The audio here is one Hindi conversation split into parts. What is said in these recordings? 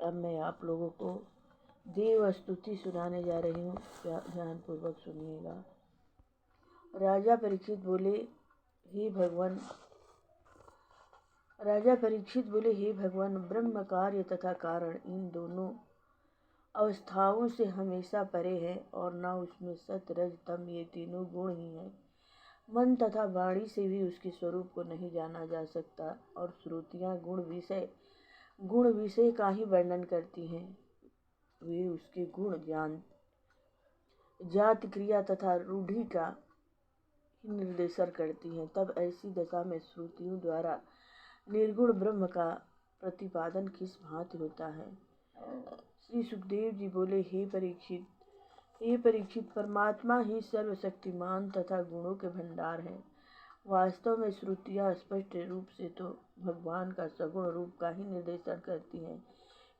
अब मैं आप लोगों को देव स्तुति सुनाने जा रही हूँ, ध्यानपूर्वक सुनिएगा। राजा परीक्षित बोले, हे भगवान ब्रह्म कार्य तथा कारण इन दोनों अवस्थाओं से हमेशा परे है और न उसमें सत रज तम ये तीनों गुण ही हैं। मन तथा वाणी से भी उसके स्वरूप को नहीं जाना जा सकता और श्रुतियाँ गुण विषय का ही वर्णन करती हैं। वे उसके गुण ज्ञान जाति क्रिया तथा रूढ़ि का ही निर्देशन करती हैं। तब ऐसी दशा में श्रुतियों द्वारा निर्गुण ब्रह्म का प्रतिपादन किस भांति होता है। श्री सुखदेव जी बोले, हे परीक्षित, परमात्मा ही सर्वशक्तिमान तथा गुणों के भंडार है। वास्तव में श्रुतियाँ स्पष्ट रूप से तो भगवान का सगुण रूप का ही निर्देशन करती हैं,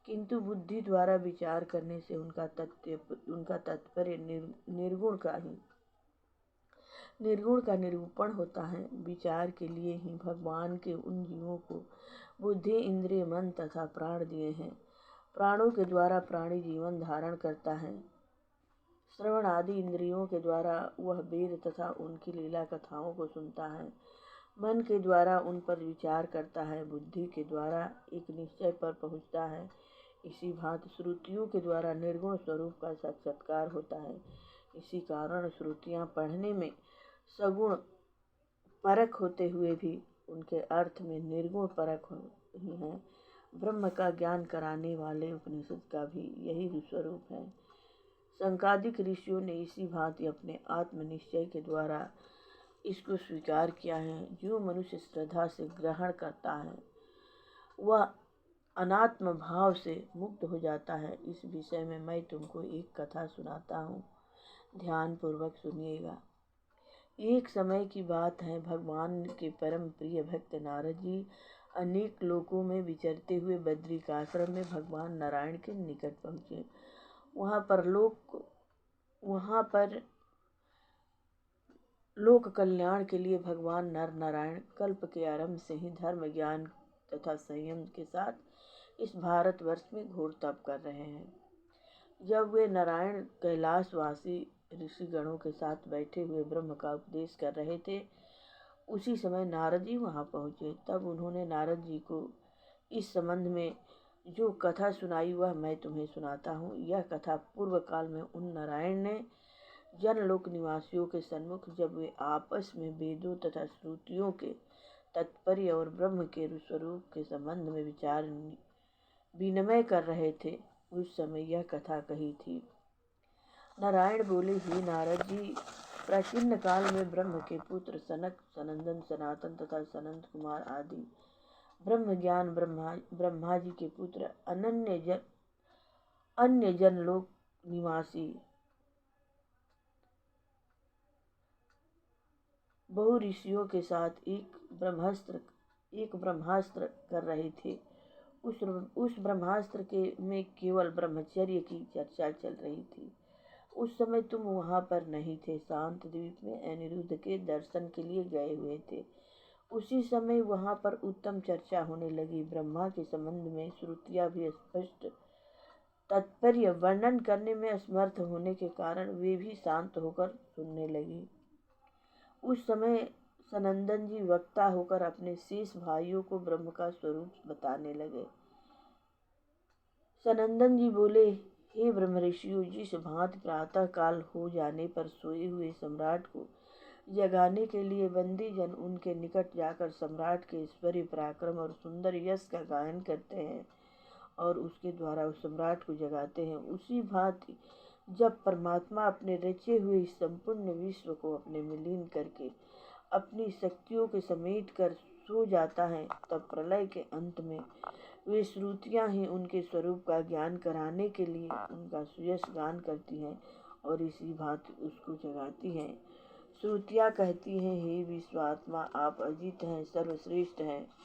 किंतु बुद्धि द्वारा विचार करने से उनका तात्पर्य निर्गुण का निरूपण होता है। विचार के लिए ही भगवान के उन जीवों को बुद्धि, इंद्रिय, मन तथा प्राण दिए हैं। प्राणों के द्वारा प्राणी जीवन धारण करता है। श्रवण आदि इंद्रियों के द्वारा वह वेद तथा उनकी लीला कथाओं को सुनता है। मन के द्वारा उन पर विचार करता है। बुद्धि के द्वारा एक निश्चय पर पहुँचता है। इसी भांति श्रुतियों के द्वारा निर्गुण स्वरूप का साक्षात्कार होता है। इसी कारण श्रुतियाँ पढ़ने में सगुण परक होते हुए भी उनके अर्थ में निर्गुण परक ही हैं। ब्रह्म का ज्ञान कराने वाले उपनिषद का भी यही स्वरूप है। संकादिक ऋषियों ने इसी भांति अपने आत्मनिश्चय के द्वारा इसको स्वीकार किया है। जो मनुष्य श्रद्धा से ग्रहण करता है वह अनात्म भाव से मुक्त हो जाता है। इस विषय में मैं तुमको एक कथा सुनाता हूँ, ध्यान पूर्वक सुनिएगा। एक समय की बात है, भगवान के परम प्रिय भक्त नारद जी अनेक लोकों में विचरते हुए बद्रिकाश्रम में भगवान नारायण के निकट पहुँचे। वहाँ पर लोक कल्याण के लिए भगवान नर नारायण कल्प के आरंभ से ही धर्म, ज्ञान तथा संयम के साथ इस भारतवर्ष में घोर तप कर रहे हैं। जब वे नारायण कैलाशवासी ऋषिगणों के साथ बैठे हुए ब्रह्म का उपदेश कर रहे थे, उसी समय नारद जी वहाँ पहुँचे। तब उन्होंने नारद जी को इस संबंध में जो कथा सुनाई वह मैं तुम्हें सुनाता हूँ। यह कथा पूर्व काल में उन नारायण ने जनलोक निवासियों के सन्मुख, जब वे आपस में वेदों तथा श्रुतियों के तात्पर्य और ब्रह्म के स्वरूप के संबंध में विचार विनिमय कर रहे थे, उस समय यह कथा कही थी। नारायण बोले, हे नारद जी, प्राचीन काल में ब्रह्म के पुत्र सनक, सनंदन, सनातन तथा सनंत कुमार आदि ब्रह्म ज्ञान ब्रह्मा जी के पुत्र अन्य जनलोक निवासी बहु ऋषियों के साथ एक ब्रह्मास्त्र कर रहे थे। उस ब्रह्मास्त्र में केवल ब्रह्मचर्य की चर्चा चल रही थी। उस समय तुम वहाँ पर नहीं थे, शांत द्वीप में अनिरुद्ध के दर्शन के लिए गए हुए थे। उसी समय वहाँ पर उत्तम चर्चा होने लगी। ब्रह्मा के संबंध में श्रुतियाँ भी स्पष्ट तात्पर्य वर्णन करने में असमर्थ होने के कारण वे भी शांत होकर सुनने लगी। उस समय सनंदन जी वक्ता होकर अपने शेष भाइयों को ब्रह्म का स्वरूप बताने लगे। सनंदन जी बोले, हे ब्रह्म ऋषियों, जिस भांति प्रातः काल हो जाने पर सोए हुए सम्राट को जगाने के लिए बंदी जन उनके निकट जाकर सम्राट के ऐश्वर्य, पराक्रम और सुंदर यश का गायन करते हैं और उसके द्वारा उस सम्राट को जगाते हैं, उसी भांति जब परमात्मा अपने रचे हुए इस संपूर्ण विश्व को अपने में लीन करके अपनी शक्तियों के समेट कर सो जाता है, तब प्रलय के अंत में वे श्रुतियाँ ही उनके स्वरूप का ज्ञान कराने के लिए उनका सुयश गान करती हैं और इसी भांति उसको जगाती हैं। श्रुतियाँ कहती हैं, हे विश्वात्मा, आप अजित हैं, सर्वश्रेष्ठ हैं।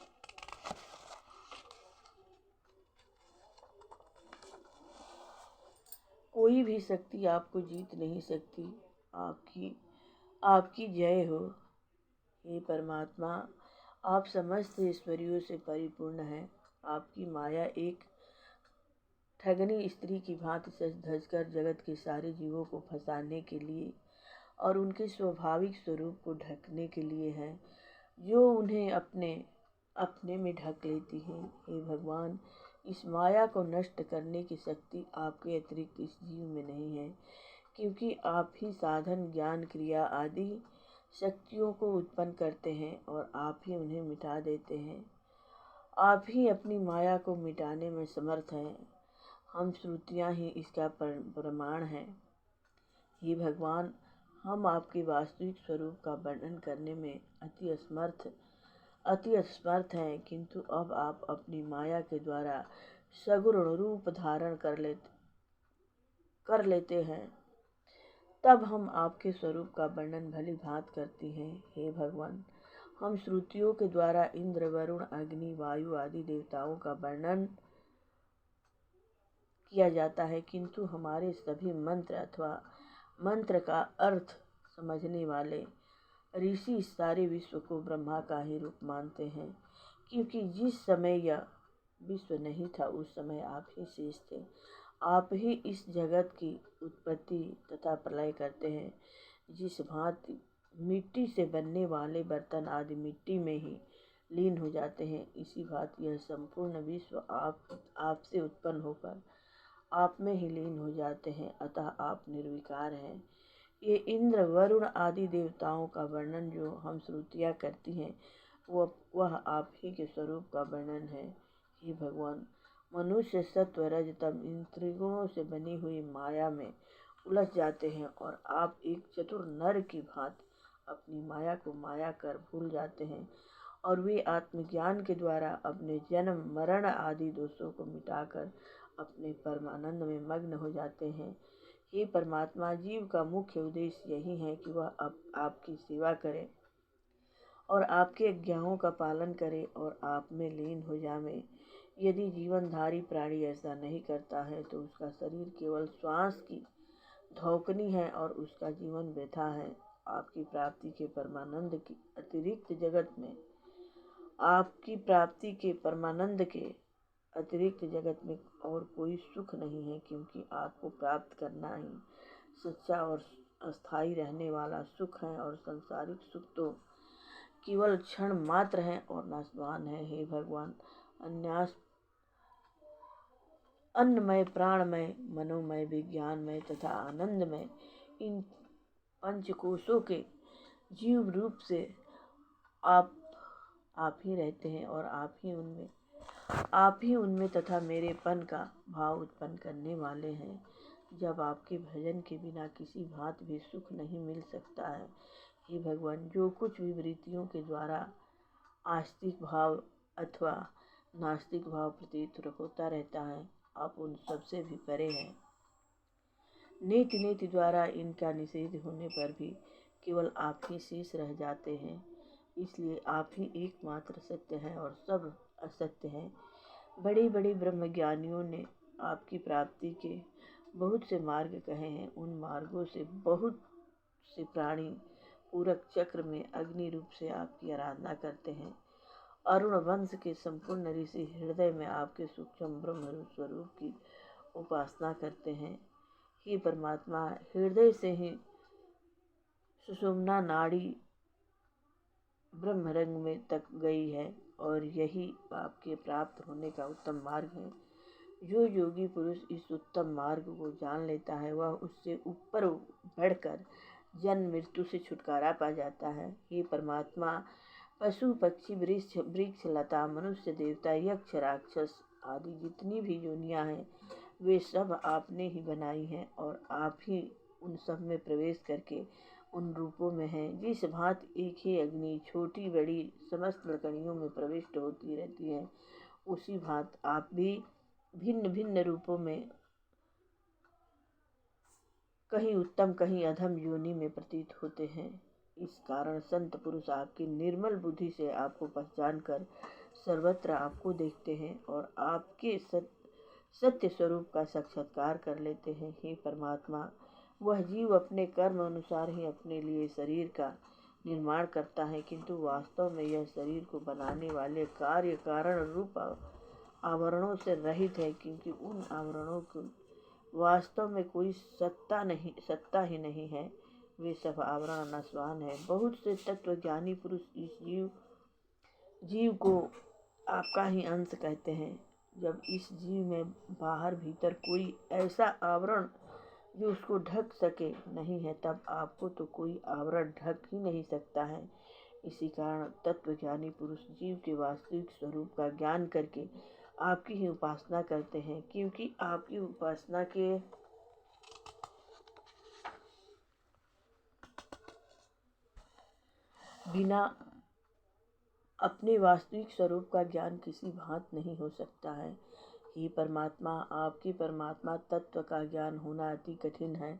कोई भी शक्ति आपको जीत नहीं सकती। आपकी जय हो। हे परमात्मा, आप समस्त ऐश्वर्यों से परिपूर्ण हैं। आपकी माया एक ठगनी स्त्री की भांति सज धज कर जगत के सारे जीवों को फंसाने के लिए और उनके स्वाभाविक स्वरूप को ढकने के लिए है, जो उन्हें अपने में ढक लेती है। हे भगवान, इस माया को नष्ट करने की शक्ति आपके अतिरिक्त इस जीव में नहीं है, क्योंकि आप ही साधन, ज्ञान, क्रिया आदि शक्तियों को उत्पन्न करते हैं और आप ही उन्हें मिटा देते हैं। आप ही अपनी माया को मिटाने में समर्थ हैं। हम श्रुतियाँ ही इसका प्रमाण हैं। हे भगवान, हम आपके वास्तविक स्वरूप का वर्णन करने में अति असमर्थ हैं, किंतु अब आप अपनी माया के द्वारा सगुण रूप धारण कर लेते हैं, तब हम आपके स्वरूप का वर्णन भली भांति करती हैं। हे भगवान, हम श्रुतियों के द्वारा इंद्र, वरुण, अग्नि, वायु आदि देवताओं का वर्णन किया जाता है, किंतु हमारे सभी मंत्र अथवा मंत्र का अर्थ समझने वाले ऋषि इस सारे विश्व को ब्रह्मा का ही रूप मानते हैं, क्योंकि जिस समय यह विश्व नहीं था उस समय आप ही शेष थे। आप ही इस जगत की उत्पत्ति तथा प्रलय करते हैं। जिस भांति मिट्टी से बनने वाले बर्तन आदि मिट्टी में ही लीन हो जाते हैं, इसी भांति यह संपूर्ण विश्व आपसे उत्पन्न होकर आप में ही लीन हो जाते हैं, अतः आप निर्विकार हैं। ये इंद्र, वरुण आदि देवताओं का वर्णन जो हम श्रुतियाँ करती हैं, वह आप ही के स्वरूप का वर्णन है। हे भगवान, मनुष्य सत्व, रज, तम इन त्रिगुणों से बनी हुई माया में उलझ जाते हैं और आप एक चतुर नर की भांति अपनी माया को माया कर भूल जाते हैं और वे आत्मज्ञान के द्वारा अपने जन्म, मरण आदि दोषों को मिटाकर अपने परमानंद में मग्न हो जाते हैं। हे परमात्मा, जीव का मुख्य उद्देश्य यही है कि वह आपकी सेवा करे और आपके आज्ञाओं का पालन करे और आप में लीन हो जावे। यदि जीवनधारी प्राणी ऐसा नहीं करता है तो उसका शरीर केवल श्वास की धौकनी है और उसका जीवन वृथा है। आपकी प्राप्ति के परमानंद के अतिरिक्त जगत में और कोई सुख नहीं है, क्योंकि आपको प्राप्त करना ही सच्चा और अस्थायी रहने वाला सुख है और सांसारिक सुख तो केवल क्षण मात्र है और नाशवान है। हे भगवान, अन्नमय, प्राणमय, मनोमय, विज्ञानमय तथा आनंदमय इन पंचकोशों के जीव रूप से आप ही रहते हैं और आप ही उनमें तथा मेरेपन का भाव उत्पन्न करने वाले हैं। जब आपके भजन के बिना किसी भांति भी सुख नहीं मिल सकता है, हे भगवान, जो कुछ भी वृत्तियों के द्वारा आस्तिक भाव अथवा नास्तिक भाव प्रतीत होता रहता है, आप उन सबसे भी परे हैं। नीति द्वारा इनका निषेध होने पर भी केवल आप ही शेष रह जाते हैं, इसलिए आप ही एकमात्र सत्य हैं और सब असत्य हैं। बड़े बड़े ब्रह्मज्ञानियों ने आपकी प्राप्ति के बहुत से मार्ग कहे हैं। उन मार्गों से बहुत से प्राणी पूरक चक्र में अग्नि रूप से आपकी आराधना करते हैं। अरुण वंश के संपूर्ण ऋषि हृदय में आपके सूक्ष्म ब्रह्म स्वरूप की उपासना करते हैं। हे परमात्मा, हृदय से ही सुषुम्ना नाड़ी ब्रह्मरंग में तक गई है और यही आपके प्राप्त होने का उत्तम मार्ग है। जो योगी पुरुष इस उत्तम मार्ग को जान लेता है, वह उससे ऊपर बढ़कर जन्म मृत्यु से छुटकारा पा जाता है। हे परमात्मा, पशु, पक्षी, वृक्ष, लता, मनुष्य, देवता, यक्ष, राक्षस आदि जितनी भी योनियां हैं, वे सब आपने ही बनाई हैं और आप ही उन सब में प्रवेश करके उन रूपों में हैं। जिस भांति एक ही अग्नि छोटी बड़ी समस्त लकड़ियों में प्रविष्ट होती रहती है, उसी भांति आप भी भिन्न भिन्न रूपों में कहीं उत्तम कहीं अधम योनि में प्रतीत होते हैं। इस कारण संत पुरुष आपकी निर्मल बुद्धि से आपको पहचान कर सर्वत्र आपको देखते हैं और आपके सत्य स्वरूप का साक्षात्कार कर लेते हैं। हे परमात्मा, वह जीव अपने कर्म अनुसार ही अपने लिए शरीर का निर्माण करता है, किंतु वास्तव में यह शरीर को बनाने वाले कार्य कारण रूप आवरणों से रहित है, क्योंकि उन आवरणों को वास्तव में कोई सत्ता ही नहीं है। वे सब आवरण नश्वान है। बहुत से तत्वज्ञानी पुरुष इस जीव को आपका ही अंश कहते हैं। जब इस जीव में बाहर भीतर कोई ऐसा आवरण जो उसको ढक सके नहीं है, तब आपको तो कोई आवरण ढक ही नहीं सकता है। इसी कारण तत्वज्ञानी पुरुष जीव के वास्तविक स्वरूप का ज्ञान करके आपकी ही उपासना करते हैं, क्योंकि आपकी उपासना के बिना अपने वास्तविक स्वरूप का ज्ञान किसी भांत नहीं हो सकता है। हे परमात्मा, आपके परमात्मा तत्व का ज्ञान होना अति कठिन है।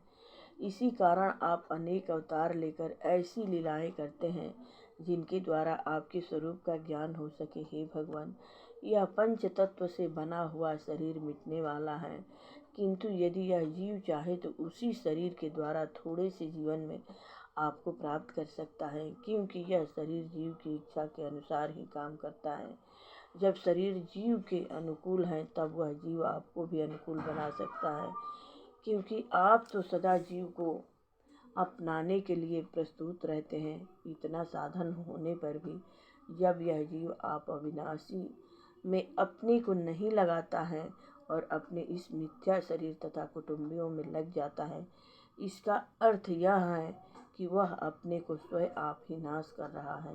इसी कारण आप अनेक अवतार लेकर ऐसी लीलाएं करते हैं जिनके द्वारा आपके स्वरूप का ज्ञान हो सके। हे भगवान, यह पंच तत्व से बना हुआ शरीर मिटने वाला है, किंतु यदि यह जीव चाहे तो उसी शरीर के द्वारा थोड़े से जीवन में आपको प्राप्त कर सकता है, क्योंकि यह शरीर जीव की इच्छा के अनुसार ही काम करता है। जब शरीर जीव के अनुकूल है, तब वह जीव आपको भी अनुकूल बना सकता है, क्योंकि आप तो सदा जीव को अपनाने के लिए प्रस्तुत रहते हैं। इतना साधन होने पर भी जब यह जीव आप अविनाशी में अपने को नहीं लगाता है और अपने इस मिथ्या शरीर तथा कुटुंबियों में लग जाता है, इसका अर्थ यह है कि वह अपने को स्वयं आप ही नाश कर रहा है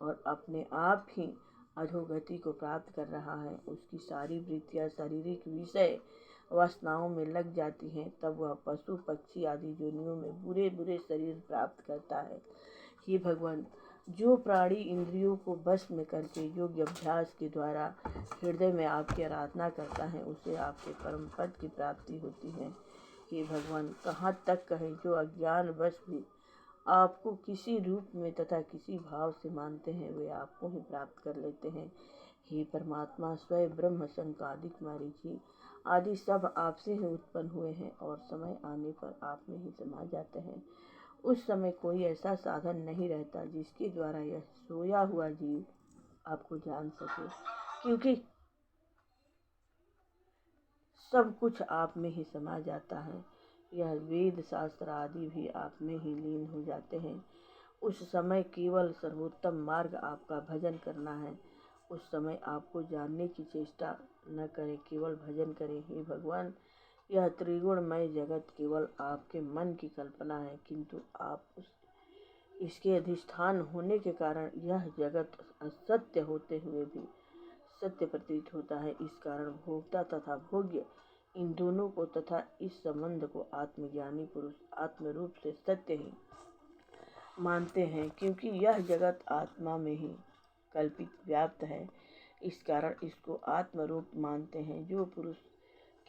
और अपने आप ही अधोगति को प्राप्त कर रहा है। उसकी सारी वृत्तियाँ शारीरिक विषय वासनाओं में लग जाती हैं, तब वह पशु पक्षी आदि योनियों में बुरे बुरे शरीर प्राप्त करता है। हे भगवान, जो प्राणी इंद्रियों को वश में करके योग्य अभ्यास के द्वारा हृदय में आपकी आराधना करता है, उसे आपके परम पद की प्राप्ति होती है। हे भगवान, कहाँ तक कहें, जो अज्ञान वश भी आपको किसी रूप में तथा किसी भाव से मानते हैं, वे आपको ही प्राप्त कर लेते हैं। हे परमात्मा, स्वयं ब्रह्म शंकादिक मरीचि आदि सब आपसे ही उत्पन्न हुए हैं और समय आने पर आप में ही समा जाते हैं। उस समय कोई ऐसा साधन नहीं रहता जिसके द्वारा यह सोया हुआ जीव आपको जान सके, क्योंकि सब कुछ आप में ही समा जाता है। यह वेद शास्त्र आदि भी आप में ही लीन हो जाते हैं। उस समय केवल सर्वोत्तम मार्ग आपका भजन करना है। उस समय आपको जानने की चेष्टा न करें, केवल भजन करें। हे भगवान, यह त्रिगुणमय जगत केवल आपके मन की कल्पना है, किंतु इसके अधिष्ठान होने के कारण यह जगत असत्य होते हुए भी सत्य प्रतीत होता है। इस कारण भोक्ता तथा भोग्य इन दोनों को तथा इस संबंध को आत्मज्ञानी पुरुष आत्मरूप से सत्य ही मानते हैं, क्योंकि यह जगत आत्मा में ही कल्पित व्याप्त है। इस कारण इसको आत्मरूप मानते हैं। जो पुरुष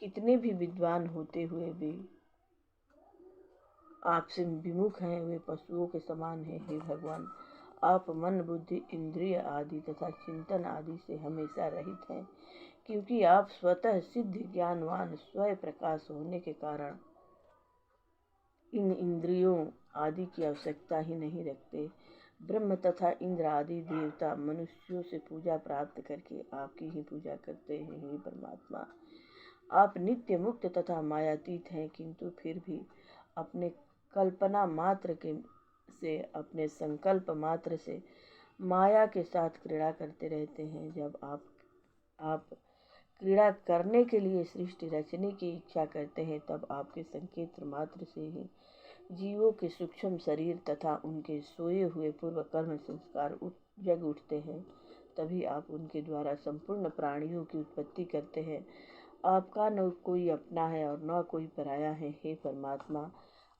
कितने भी विद्वान होते हुए भी आपसे विमुख हैं, वे पशुओं के समान हैं। हे भगवान, आप मन बुद्धि इंद्रिय आदि तथा चिंतन आदि से हमेशा रहित हैं, क्योंकि आप स्वतः सिद्ध ज्ञानवान स्वयं प्रकाश होने के कारण इन इंद्रियों आदि की आवश्यकता ही नहीं रखते। ब्रह्म तथा इंद्र आदि देवता मनुष्यों से पूजा प्राप्त करके आपकी ही पूजा करते हैं। हे परमात्मा, आप नित्य मुक्त तथा मायातीत हैं, किंतु फिर भी अपने कल्पना मात्र से अपने संकल्प मात्र से माया के साथ क्रीड़ा करते रहते हैं। जब आप क्रीड़ा करने के लिए सृष्टि रचने की इच्छा करते हैं, तब आपके संकेत मात्र से ही जीवों के सूक्ष्म शरीर तथा उनके सोए हुए पूर्व कर्म संस्कार जग उठते हैं। तभी आप उनके द्वारा संपूर्ण प्राणियों की उत्पत्ति करते हैं। आपका न कोई अपना है और न कोई पराया है। हे परमात्मा,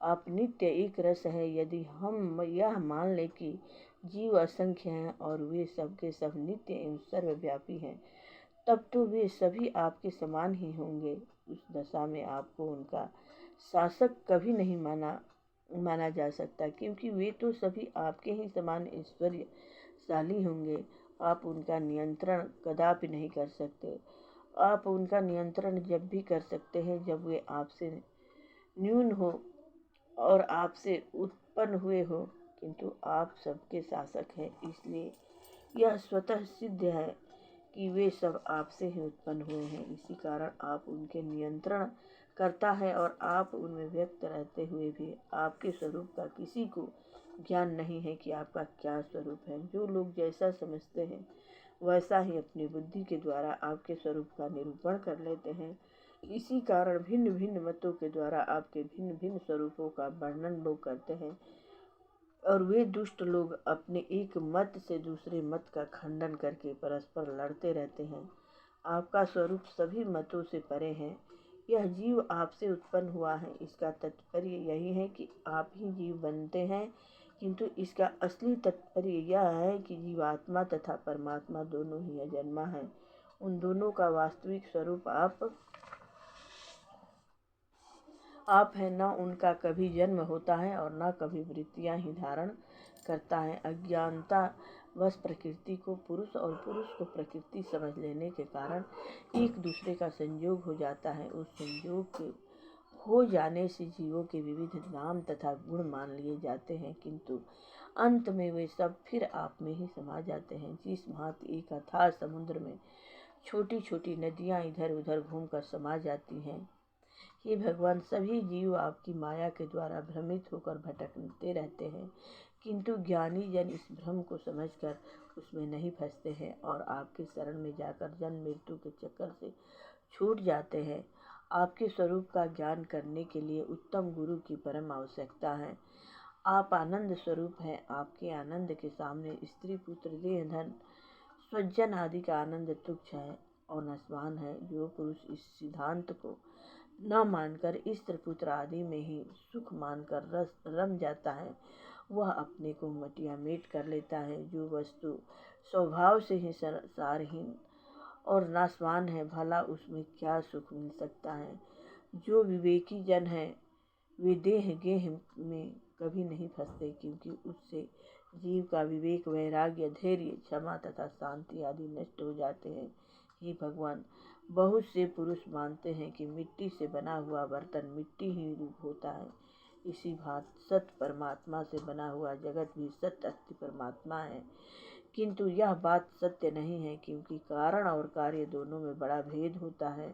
आप नित्य एक रस है। यदि हम यह मान लें कि जीव असंख्य हैं और वे सब के सब नित्य एवं सर्वव्यापी हैं, तब तो वे सभी आपके समान ही होंगे। उस दशा में आपको उनका शासक कभी नहीं माना जा सकता, क्योंकि वे तो सभी आपके ही समान ऐश्वर्यशाली होंगे। आप उनका नियंत्रण कदापि नहीं कर सकते। आप उनका नियंत्रण जब भी कर सकते हैं जब वे आपसे न्यून हो और आपसे उत्पन्न हुए हो, किंतु आप सबके शासक हैं। इसलिए यह स्वतः सिद्ध है कि वे सब आपसे ही उत्पन्न हुए हैं। इसी कारण आप उनके नियंत्रण करता है और आप उनमें व्यक्त रहते हुए भी आपके स्वरूप का किसी को ज्ञान नहीं है कि आपका क्या स्वरूप है। जो लोग जैसा समझते हैं वैसा ही अपनी बुद्धि के द्वारा आपके स्वरूप का निरूपण कर लेते हैं। इसी कारण भिन्न भिन्न मतों के द्वारा आपके भिन्न भिन्न स्वरूपों का वर्णन लोग करते हैं और वे दुष्ट लोग अपने एक मत से दूसरे मत का खंडन करके परस्पर लड़ते रहते हैं। आपका स्वरूप सभी मतों से परे है। यह जीव आपसे उत्पन्न हुआ है। इसका तात्पर्य यही है कि आप ही जीव बनते हैं, किंतु इसका असली तात्पर्य यह है कि जीवात्मा तथा परमात्मा दोनों ही अजन्मा है। उन दोनों का वास्तविक स्वरूप आप है। न उनका कभी जन्म होता है और न कभी वृत्तियां ही धारण करता है। अज्ञानता बस प्रकृति को पुरुष और पुरुष को प्रकृति समझ लेने के कारण एक दूसरे का संयोग हो जाता है। उस संयोग के हो जाने से जीवों के विविध नाम तथा गुण मान लिए जाते हैं, किंतु अंत में वे सब फिर आप में ही समा जाते हैं। जिस भांति एक अथाह समुद्र में छोटी छोटी नदियां इधर उधर घूमकर समा जाती हैं, हे भगवान, सभी जीव आपकी माया के द्वारा भ्रमित होकर भटकते रहते हैं, किंतु ज्ञानी जन इस भ्रम को समझकर उसमें नहीं फंसते हैं और आपके शरण में जाकर जन्म मृत्यु के चक्कर से छूट जाते हैं। आपके स्वरूप का ज्ञान करने के लिए उत्तम गुरु की परम आवश्यकता है। आप आनंद स्वरूप हैं। आपके आनंद के सामने स्त्री पुत्र देह धन स्वजन आदि का आनंद तुच्छ है और नश्वान है। जो पुरुष इस सिद्धांत को न मानकर स्त्री पुत्र आदि में ही सुख मानकर रम जाता है, वह अपने को मटिया मेट कर लेता है। जो वस्तु स्वभाव से ही सारहीन और नाशवान है, भला उसमें क्या सुख मिल सकता है। जो विवेकी जन है वे देह गेह में कभी नहीं फंसते, क्योंकि उससे जीव का विवेक, वैराग्य, धैर्य, क्षमा तथा शांति आदि नष्ट हो जाते हैं। हे भगवान, बहुत से पुरुष मानते हैं कि मिट्टी से बना हुआ बर्तन मिट्टी ही रूप होता है। इसी भांति सत्य परमात्मा से बना हुआ जगत भी सत्य अस्थि परमात्मा है, किंतु यह बात सत्य नहीं है, क्योंकि कारण और कार्य दोनों में बड़ा भेद होता है।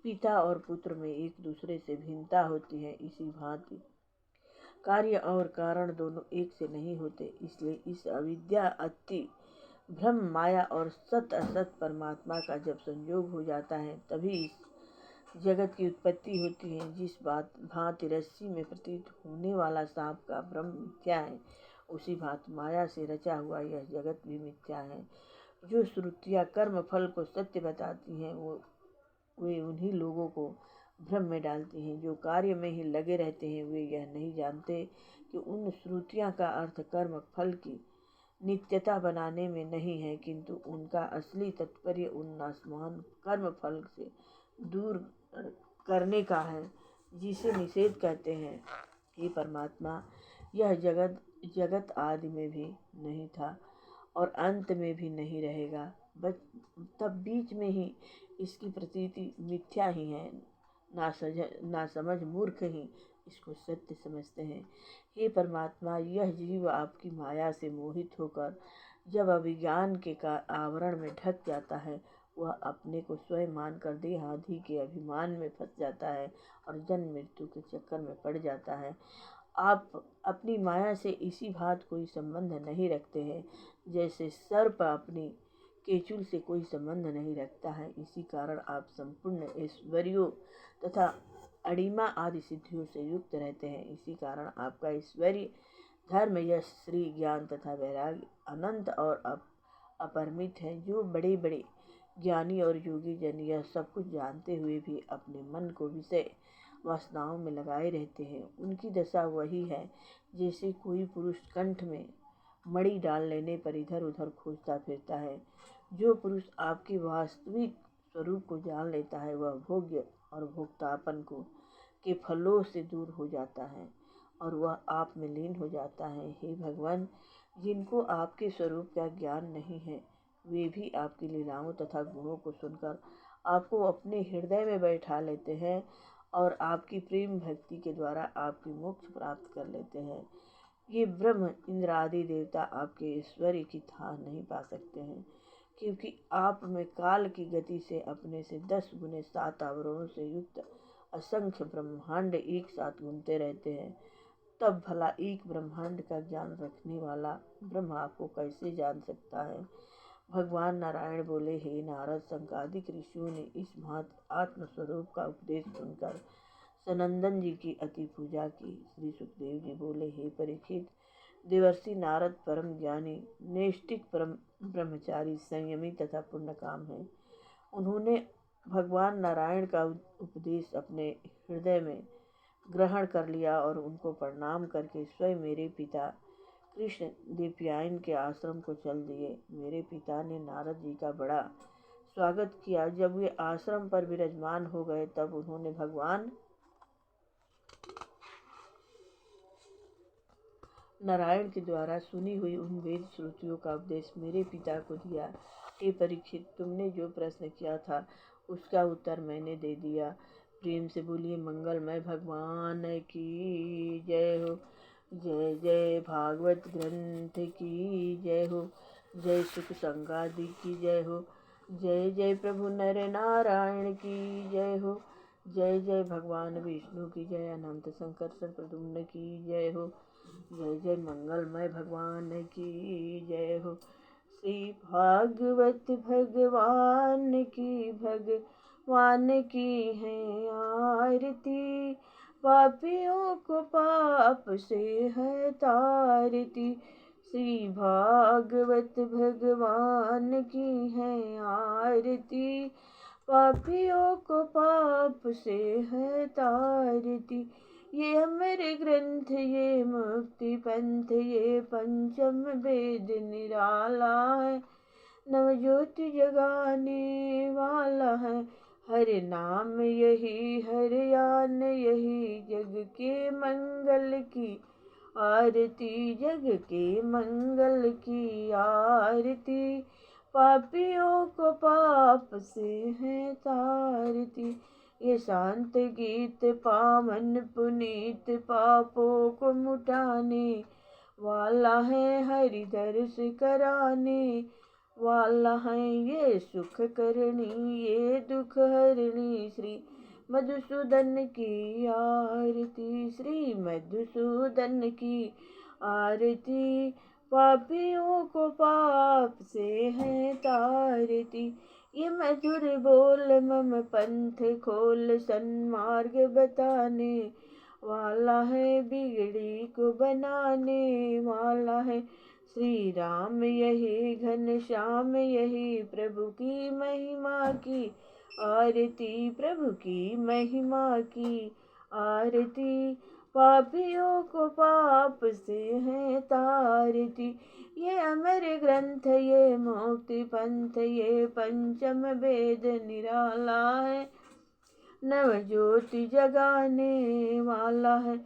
पिता और पुत्र में एक दूसरे से भिन्नता होती है। इसी भांति कार्य और कारण दोनों एक से नहीं होते। इसलिए इस अविद्या, अति, भ्रम, माया और सत असत परमात्मा का जब संयोग हो जाता है, तभी इस जगत की उत्पत्ति होती है। जिस भांति रस्सी में प्रतीत होने वाला सांप का भ्रम मिथ्या है, उसी भांति माया से रचा हुआ यह जगत भी मिथ्या है। जो श्रुतियाँ कर्म फल को सत्य बताती हैं, वे उन्हीं लोगों को भ्रम में डालती हैं। जो कार्य में ही लगे रहते हैं, वे यह नहीं जानते कि उन श्रुतियाँ का अर्थ कर्म फल की नित्यता बनाने में नहीं है, किंतु उनका असली तात्पर्य उन नाशवान कर्म फल से दूर करने का है, जिसे निषेध कहते हैं। हे परमात्मा, यह जगत आदि में भी नहीं था और अंत में भी नहीं रहेगा, तब बीच में ही इसकी प्रतीति मिथ्या ही है। नासमझ मूर्ख ही इसको सत्य समझते हैं। हे परमात्मा, यह जीव आपकी माया से मोहित होकर जब अभिज्ञान के आवरण में ढक जाता है, वह अपने को स्वयं मानकर देहादि के अभिमान में फंस जाता है और जन्म मृत्यु के चक्कर में पड़ जाता है। आप अपनी माया से इसी भांति कोई संबंध नहीं रखते हैं, जैसे सर्प अपनी केचुल से कोई संबंध नहीं रखता है। इसी कारण आप संपूर्ण ऐश्वर्यों तथा अणिमा आदि सिद्धियों से युक्त रहते हैं। इसी कारण आपका ऐश्वर्य, धर्म, यश, श्री, ज्ञान तथा वैराग्य अनंत और अपरिमित है। जो बड़े बड़े ज्ञानी और योगी जन यह सब कुछ जानते हुए भी अपने मन को विषय वासनाओं में लगाए रहते हैं, उनकी दशा वही है जैसे कोई पुरुष कंठ में मणि डाल लेने पर इधर उधर खोजता फिरता है। जो पुरुष आपके वास्तविक स्वरूप को जान लेता है, वह भोग्य और भोक्तापन के फलों से दूर हो जाता है और वह आप में लीन हो जाता है। हे भगवान, जिनको आपके स्वरूप का ज्ञान नहीं है, वे भी आपकी लीलाओं तथा गुणों को सुनकर आपको अपने हृदय में बैठा लेते हैं और आपकी प्रेम भक्ति के द्वारा आपकी मोक्ष प्राप्त कर लेते हैं। ये ब्रह्म, इंद्र आदि देवता आपके ऐश्वर्य की थाह नहीं पा सकते हैं, क्योंकि आप में काल की गति से अपने से 10 गुने 7 आवरणों से युक्त असंख्य ब्रह्मांड एक साथ घूमते रहते हैं। तब भला एक ब्रह्मांड का ज्ञान रखने वाला ब्रह्म आपको कैसे जान सकता है। भगवान नारायण बोले, हे नारद, संकादिक ऋषियों ने इस महत् आत्मस्वरूप का उपदेश सुनकर सनंदन जी की अति पूजा की। श्री सुखदेव जी बोले, हे परीक्षित, देवर्षि नारद परम ज्ञानी, नैष्ठिक, परम ब्रह्मचारी, संयमी तथा पुण्यकाम है। उन्होंने भगवान नारायण का उपदेश अपने हृदय में ग्रहण कर लिया और उनको प्रणाम करके स्वयं मेरे पिता कृष्ण देवयान के आश्रम को चल दिए। मेरे पिता ने नारद जी का बड़ा स्वागत किया। जब वे आश्रम पर विराजमान हो गए तब उन्होंने भगवान नारायण के द्वारा सुनी हुई उन वेद श्रुतियों का उपदेश मेरे पिता को दिया। हे परीक्षित, तुमने जो प्रश्न किया था उसका उत्तर मैंने दे दिया। प्रेम से बोलिए, मंगलमय भगवान की जय हो। जय जय भागवत ग्रंथ की जय हो। जय सुख संगादि की जय हो। जय जय प्रभु नर नारायण की जय हो। जय जय भगवान विष्णु की जय। अनंत संकर्षण प्रद्युम्न की जय हो। जय जय मंगलमय भगवान की जय हो। श्री भागवत भगवान की है आरती, पापियों को पाप से है तारती। श्री भागवत भगवान की है आरती, पापियों को पाप से है तारती। ये अमर ग्रंथ, ये मुक्ति पंथ, ये पंचम वेद निराला है। नवज्योति जगाने वाला है। हर नाम यही, हर यान यही, जग के मंगल की आरती, जग के मंगल की आरती। पापियों को पाप से है तारती। ये शांत गीत पावन पुनीत, पापों को मुटाने वाला है, हरि दर्श कराने वाला है। ये सुख करनी, ये दुख हरणी, श्री मधुसूदन की आरती, श्री मधुसूदन की आरती। पापियों को पाप से है तारती। ये मधुर बोल मम पंथ खोल, सन्मार्ग बताने वाला है, बिगड़ी को बनाने वाला है। श्री राम यही, घन श्याम यही, प्रभु की महिमा की आरती, प्रभु की महिमा की आरती। पापियों को पाप से है तारती। ये अमर ग्रंथ, ये मुक्ति पंथ, ये पंचम वेद निराला है। नवज्योति जगाने वाला है।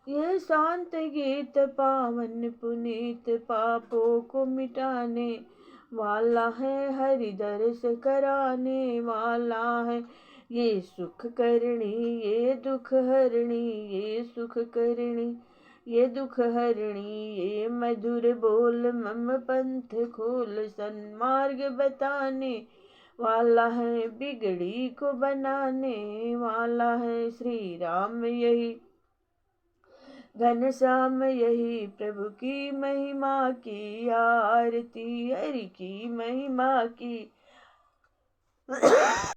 ये शांत गीत पावन पुनीत, पापों को मिटाने वाला है, हरि दर्श कराने वाला है। ये सुख करणी, ये दुख हरणी, ये सुख करणी, ये दुख हरणी। ये मधुर बोल मम पंथ खोल, सन्मार्ग बताने वाला है, बिगड़ी को बनाने वाला है। श्री राम यही, घनश्याम यही, प्रभु की महिमा की आरती, हरि की महिमा की